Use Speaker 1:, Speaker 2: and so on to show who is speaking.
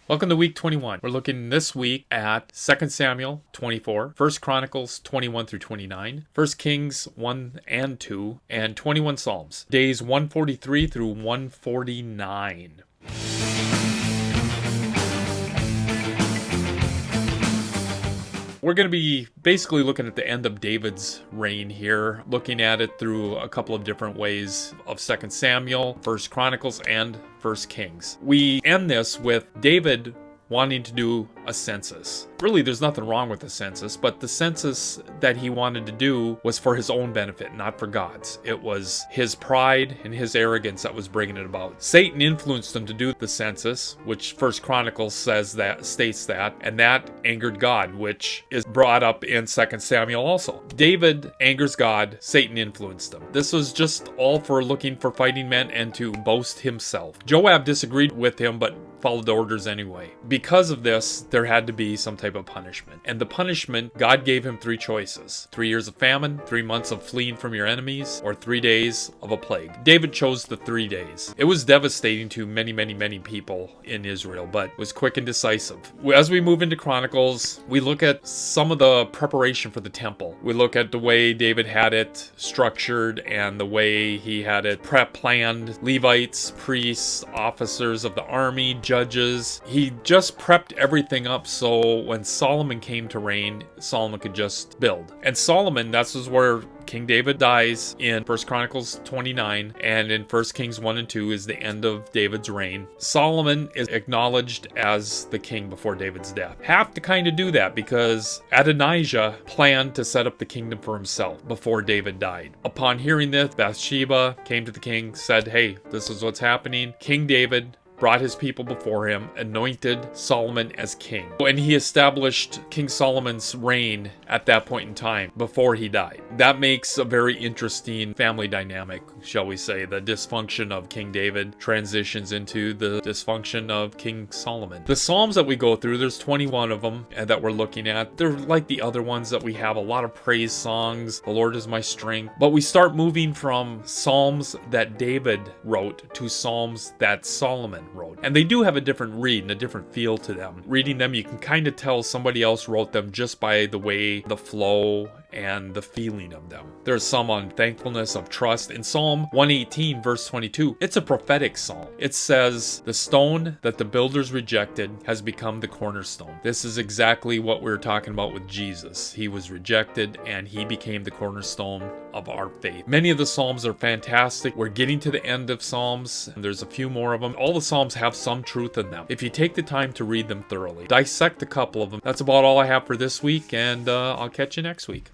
Speaker 1: Welcome to week 21. We're looking this week at 2 Samuel 24, 1 Chronicles 21 through 29, 1 Kings 1 and 2, and 21 Psalms. Days 143 through 149. We're going to be basically looking at the end of David's reign here, looking at it through a couple of different ways of 2 Samuel, 1 Chronicles, and 1 Kings. We end this with David wanting to do a census. Really, there's nothing wrong with the census, but the census that he wanted to do was for his own benefit, not for God's. It was his pride and his arrogance that was bringing it about. Satan influenced him to do the census, which 1 Chronicles states that, and that angered God, which is brought up in 2 Samuel also. David angers God, Satan influenced him. This was just all for looking for fighting men and to boast himself. Joab disagreed with him, but followed the orders anyway. Because of this, there had to be some type of punishment. And the punishment, God gave him 3 choices. 3 years of famine, 3 months of fleeing from your enemies, or 3 days of a plague. David chose the 3 days. It was devastating to many people in Israel, but was quick and decisive. As we move into Chronicles, we look at some of the preparation for the temple. We look at the way David had it structured and the way he had it planned. Levites, priests, officers of the army, judges. He just prepped everything up so when Solomon came to reign, Solomon could just build. And Solomon, this is where King David dies in 1 Chronicles 29, and in 1 Kings 1 and 2 is the end of David's reign. Solomon is acknowledged as the king before David's death. Have to kind of do that because Adonijah planned to set up the kingdom for himself before David died. Upon hearing this, Bathsheba came to the king, said, "Hey, this is what's happening." King David brought his people before him, anointed Solomon as king. And he established King Solomon's reign at that point in time before he died. That makes a very interesting family dynamic, shall we say. The dysfunction of King David transitions into the dysfunction of King Solomon. The Psalms that we go through, there's 21 of them that we're looking at. They're like the other ones that we have, a lot of praise songs. The Lord is my strength. But we start moving from Psalms that David wrote to Psalms that Solomon wrote. And they do have a different read and a different feel to them. Reading them, you can kind of tell somebody else wrote them just by the way, the flow, and the feeling of them. There's some on thankfulness, of trust. In Psalm 118, verse 22, it's a prophetic psalm. It says, "The stone that the builders rejected has become the cornerstone." This is exactly what we were talking about with Jesus. He was rejected and he became the cornerstone of our faith. Many of the Psalms are fantastic. We're getting to the end of Psalms, and there's a few more of them. All the Psalms have some truth in them if you take the time to read them thoroughly. Dissect a couple of them. That's about all I have for this week, and I'll catch you next week.